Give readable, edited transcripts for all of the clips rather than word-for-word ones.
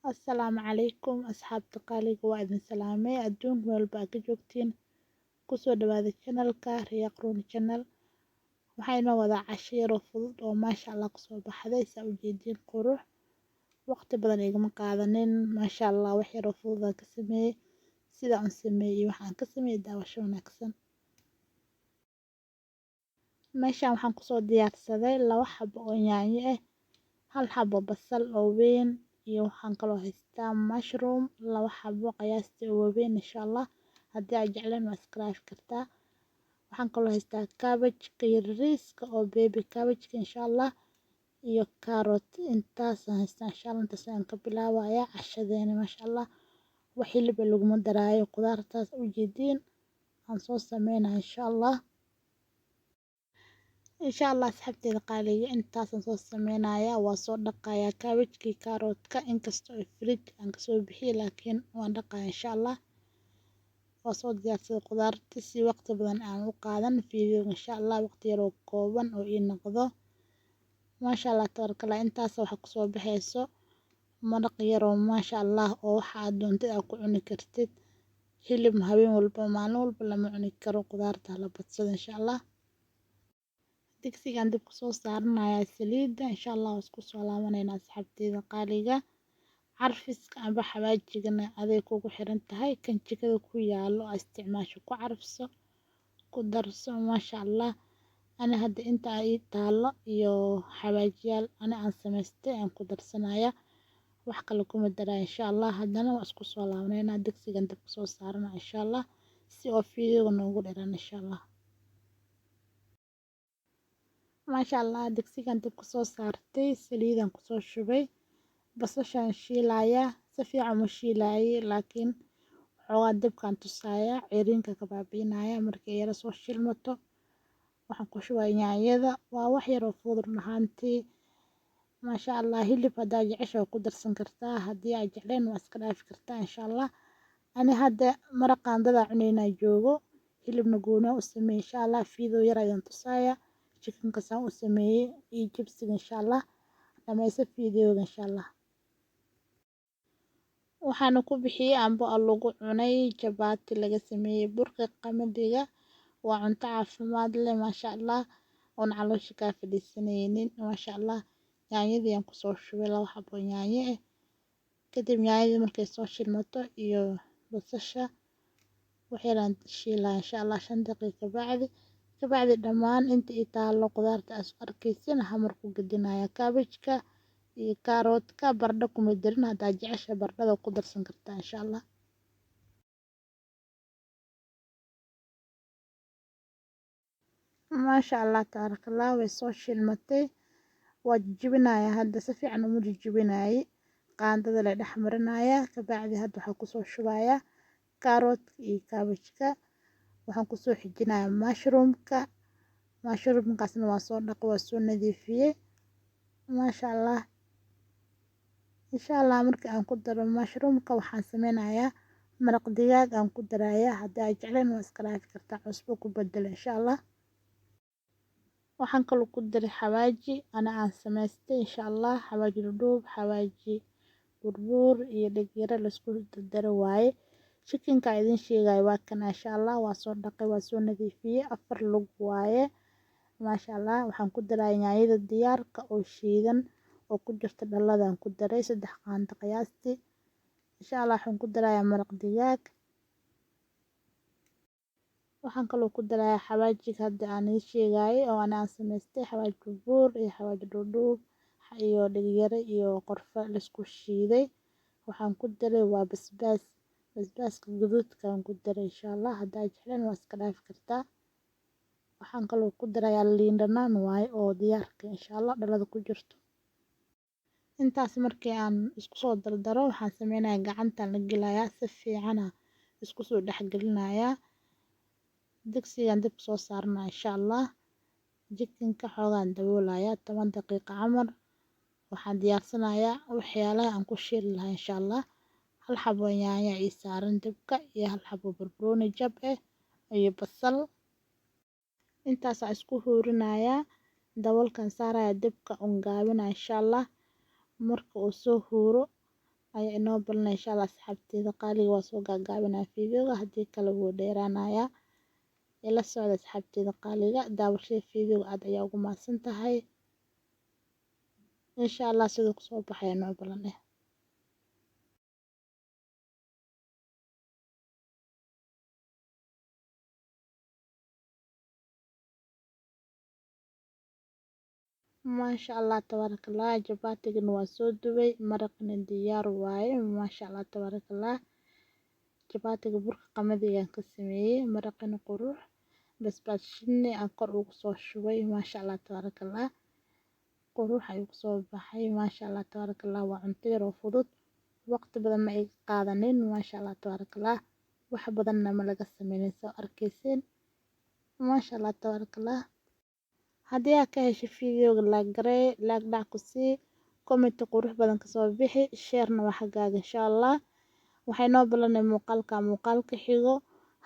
Asalaamu calaykum asxaabta qaaliga waa idin salaamay adduunka meel baa ka joogtiin kusoo dhawaada channelka Riyaaq Rooney Channel waxayna wadaa cashiiro fudud oo maasha Allah kusoo baxday saa u jeedin qurux waqti badan igama qaadanin maasha Allah wax yar oo fudud aan ka sameeyay sida aan sameeyay waxaan ka sameeyay daawasho wanaagsan meeshaan waxaan kusoo diyaarsaday 2 xabo oo yaanyo ah 1 xabo basal oo weyn iyo waxaan kaloo haystaa mushroom 2 xabo qiyaastii oo weyn insha Allah haddii aad jeclaan waa iska kartaa waxaan kaloo haystaa cabbage yariiska oo baby cabbage insha Allah iyo carrot intaas aan haystaa insha Allah intaas aan ka bilaabayaa cashadeena maasha Allah wax hilib laguma daraayo qudaartaas u jeedin aan soo sameynaa insha Allah asxaabteeda qaaliga intaasaan soo sameynayaa waa soo dhaqayaa cabbage carrot-ka inkastoo ay fridge aan ka soo bixiyay laakiin waan dhaqayaa insha Allah waa soo diyaarsaday qudaarta si waqti badan aan u qaadan video insha Allah waqti yar oo kooban oo ii noqdo maasha Allah tabaarkalla intaas waxa ku soo baxayso maraq yar oo maasha Allah oo waxa aad doontid aad ku cuni kartid hilib habeen walba maalin walba lama cuni karo qudaarta la badsado insha Allah digsigan dib ku soo saaranayaa saliida insha Allah isku soo laabanayna asxaabteeda qaaliga carfiska amba xawaajigana aday kugu xiran tahay kan jikada ku yaalo isticmaasho ku carfso ku darso maasha Allah ana hadda inta ay taalo iyo xawaajiyaal ana aan samaystay aan ku darsanaya wax kale kuma daraa insha Allah haddana waa isku soo laabanayna digsigan dib ku soo saarana insha Allah si oo video noogu dheeraan insha Allah maasha Allah digsigan dib ku soo saartay saliidan ku soo shubay basashaan shiilaya si fiican u shiilayay laakiin xoogaa dibkan tusaya ciriinka ka baabiinaya markay yara soo shilmato waxaan ku shubay yaanyada waa wax yar oo fudud ahaantii maasha Allah hilib hadaa jeceshahay ku darsan kartaa haddii aad jecleen waa iska dhaafi kartaa insha Allah ani hadda maraqaan dada cunayna joogo hilibna gooni u sameeyay insha Allah video yar ayaan tusaya chicken ka saan u sameeyay iyo jibsiga insha Allah dhamaysa video insha Allah waxaana ku bixiyay ambo lagu cunay jabaati laga sameeyay burka qamadiga waa cunto caafimaad leh maasha Allah oo caloosha ka fadhiisanaynin maasha Allah yaanyadii aan ku soo shubay 2 xabo yaanyo ah kadib yaanyadii markay soo shilmato iyo basasha waxaan shiilaa insha Allah 5 daqiiqo kabacdi dhammaan inta ay taalo qudaarta aad arkaysan hamar ku gadinaya cabbage-ka iyo carrot-ka baradho kuma darin hadaa jeceshahay baradhada ku darsan kartaa insha Allah maasha Allah tabaarakallah way soo shilmatay waa jibinayaa hadda si fiican uma jibinayay qaandada la dhex marinaya kabacdi hadda waxaan ku soo shubayaa carrot iyo cabbage-ka waxaan ku soo xijinayaa mushroom-kaasna waa soo dhaqay waa soo nadiifiyay maasha Allah insha Allah markii aan ku daro mushroom-ka waxaan sameynayaa maraq digaag aan ku darayaa haddii aad jecleen waa iska dhaafi kartaa cusbo ku bedel insha Allah waxaan kaloo ku daray xawaaji ana aan samaystay insha Allah xawaaji dhudhuub xawaaji burbuur iyo dhigyaro la isku daro waaye chicken-ka idin sheegay waa kan insha Allah waa soo dhaqay waa soo nadiifiyay 4 lug waaye maasha Allah waxaan ku daray yaanyada diyaarka oo shiidan oo ku jirta dhaladan ku daray 3 qaando qiyaastii insha Allah waxaan ku darayaa maraq digaag waxaan kaloo ku darayaa xawaajiga hadda aan sheegay oo aan samaystay xawaaji burbuur iyo xawaaji dhudhuub iyo dhigyaro iyo qorfa la isku shiiday waxaan ku daray waa basbaaska gaduudka aan ku daray insha Allah hadaa jecleen waa iska dhaafi kartaa waxaan kaloo ku darayaa liin dhanaan waaye oo diyaarka insha Allah dhalada ku jirto intaas markii aan isku soo dardaro waxaan sameynayaa gacanta la gelayaa si fiican isku soo dhaxgelinayaa digsigan dib soo saarnaa insha Allah chicken-ka xoogaan daboolaya 10 daqiiqo camal waxaan diyaarsanayaa waxyaalaha aan ku shiili lahaa insha Allah 1 xabo yaanyo ay saaran dabka iyo 1 xabo barbarooni jab iyo basal intaas aan isku huurinayaa daboolkan saaraya dabka gaabina insha Allah marka uu soo huuro ayaa inoo balnay insha Allah asxaabteeda qaaliga waa soo gaagaabinaa fiidiyowga haddii kale wuu dheeraanayaa ila socda asxaabteeda qaaliga daawashada fiidiyowga aad ayaa ugu mahadsan tahay insha Allah sidoo kusoo baxaya inoo balan maasha Allah tabarakallah jabaatigana waa soo dubay maraqna diyaar waaye maasha Allah tabarakallah jabaatiga burka qamadiga ayaan ka sameeyey maraqana qurux basbaas shinni aan kor ugu soo shubay maasha Allah tabarakallah qurux ayuu kusoo baxay maasha Allah tabarakallah waa cunto yar oo fudud waqti badan ma ay qaadanin maasha Allah tabarakallah wax badanna ma laga sameynin soo arkayseen maasha Allah tabarakallah haddii aad ka hesho fiidiyowga laag dhac ku sii comment qurux badan ka soo bixi share-na waa xaggaaga insha Allah waxay noo balanay muuqaalka xigo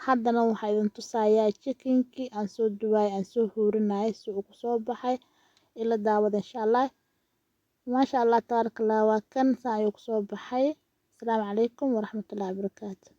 haddana waxaa idin tusayaa chicken-kii aan soo duwaay aan soo huurinayay si uu kusoo baxay ila daawada insha Allah maasha Allah tabarakallah waa kan saa ayuu kusoo baxay asalaamu calaykum waraxmatullaahi wabarakaatu